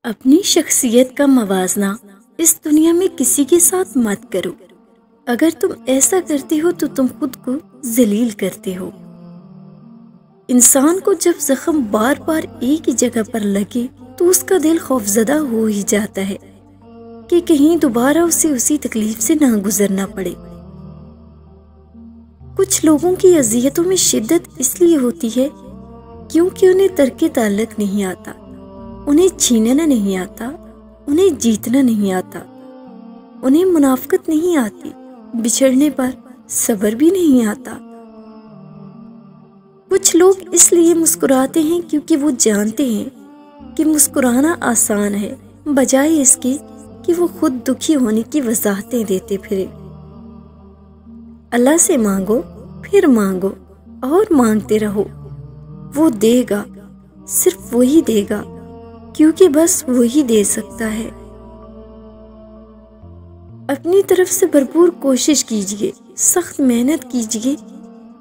اپنی شخصیت کا موازنہ اس دنیا میں کسی کے ساتھ مت کرو۔ اگر تم ایسا کرتے ہو تو تم خود کو ذلیل کرتے ہو۔ انسان کو جب زخم بار بار ایک ہی جگہ پر لگے تو اس کا دل خوفزدہ ہو ہی جاتا ہے کہ کہیں دوبارہ اسے اسی تکلیف سے نہ گزرنا پڑے۔ کچھ لوگوں کی اذیتوں میں شدت اس لیے ہوتی ہے کیونکہ انہیں ترک تعلق نہیں آتا، انہیں چھیننا نہیں آتا، انہیں جیتنا نہیں آتا، انہیں منافقت نہیں آتی، بچھڑنے پر صبر بھی نہیں آتا۔ کچھ لوگ اس لیے مسکراتے ہیں کیونکہ وہ جانتے ہیں کہ مسکرانا آسان ہے، بجائے اس کے کہ وہ خود دکھی ہونے کی وضاحتیں دیتے پھرے۔ اللہ سے مانگو، پھر مانگو اور مانگتے رہو، وہ دے گا، صرف وہی دے گا کیونکہ بس وہی دے سکتا ہے۔ اپنی طرف سے بھرپور کوشش کیجئے، سخت محنت کیجئے،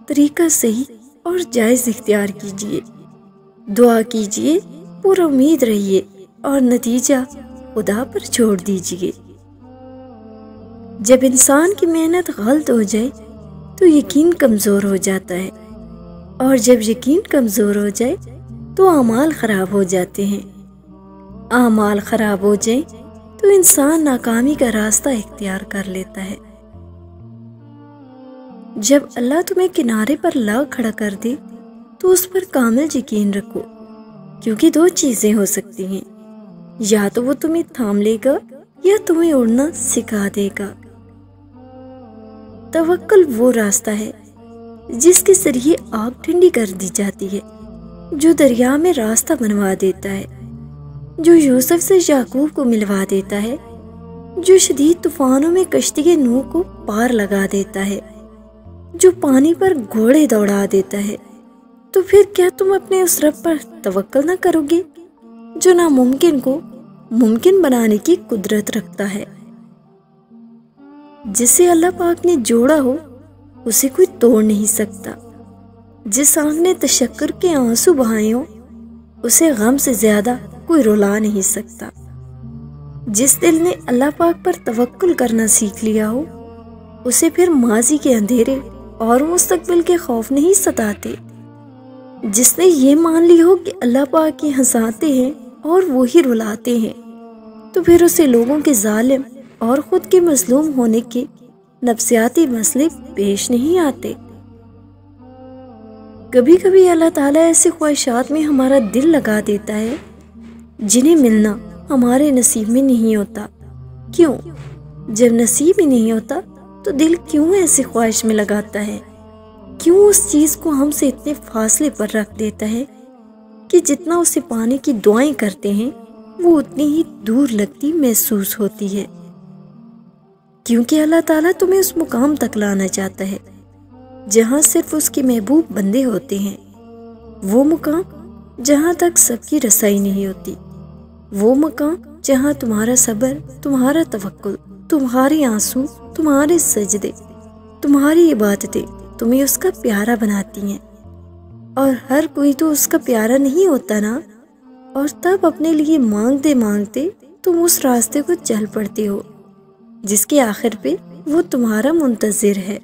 طریقہ صحیح اور جائز اختیار کیجئے، دعا کیجئے، پر امید رہیے اور نتیجہ خدا پر چھوڑ دیجئے۔ جب انسان کی محنت غلط ہو جائے تو یقین کمزور ہو جاتا ہے، اور جب یقین کمزور ہو جائے تو اعمال خراب ہو جاتے ہیں۔ اعمال خراب ہو جائیں تو انسان ناکامی کا راستہ اختیار کر لیتا ہے۔ جب اللہ تمہیں کنارے پر لا کھڑا کر دے تو اس پر کامل یقین رکھو، کیونکہ دو چیزیں ہو سکتی ہیں، یا تو وہ تمہیں تھام لے گا یا تمہیں اڑنا سکھا دے گا۔ توکل وہ راستہ ہے جس کے ذریعے آگ ٹھنڈی کر دی جاتی ہے، جو دریا میں راستہ بنوا دیتا ہے، جو یوسف سے یعقوب کو ملوا دیتا ہے، جو شدید طوفانوں میں کشتی نوح کو پار لگا دیتا ہے، جو پانی پر گھوڑے دوڑا دیتا ہے۔ تو پھر کیا تم اپنے اس رب پر توکل نہ کرو گے جو ناممکن کو ممکن بنانے کی قدرت رکھتا ہے؟ جسے اللہ پاک نے جوڑا ہو اسے کوئی توڑ نہیں سکتا۔ جس آنکھ نے تشکر کے آنسو بہائے ہوں اسے غم سے زیادہ کوئی رلا نہیں سکتا۔ جس دل نے اللہ پاک پر توکل کرنا سیکھ لیا ہو اسے پھر ماضی کے اندھیرے اور مستقبل کے خوف نہیں ستاتے۔ جس نے یہ مان لی ہو کہ اللہ پاک ہی ہنساتے ہیں اور وہی رلاتے ہیں، تو پھر اسے لوگوں کے ظالم اور خود کے مظلوم ہونے کے نفسیاتی مسئلے پیش نہیں آتے۔ کبھی کبھی اللہ تعالیٰ ایسی خواہشات میں ہمارا دل لگا دیتا ہے جنہیں ملنا ہمارے نصیب میں نہیں ہوتا۔ کیوں؟ جب نصیب ہی نہیں ہوتا تو دل کیوں ایسی خواہش میں لگاتا ہے؟ کیوں اس چیز کو ہم سے اتنے فاصلے پر رکھ دیتا ہے کہ جتنا اسے پانے کی دعائیں کرتے ہیں وہ اتنی ہی دور لگتی محسوس ہوتی ہے؟ کیونکہ اللہ تعالیٰ تمہیں اس مقام تک لانا چاہتا ہے جہاں صرف اس کے محبوب بندے ہوتے ہیں، وہ مقام جہاں تک سب کی رسائی نہیں ہوتی، وہ مقام جہاں تمہارا صبر، تمہارا توکل، تمہارے آنسو، تمہارے سجدے، تمہاری عبادتیں تمہیں اس کا پیارا بناتی ہیں۔ اور ہر کوئی تو اس کا پیارا نہیں ہوتا نا، اور تب اپنے لیے مانگتے مانگتے تم اس راستے کو چل پڑتے ہو جس کے آخر پہ وہ تمہارا منتظر ہے۔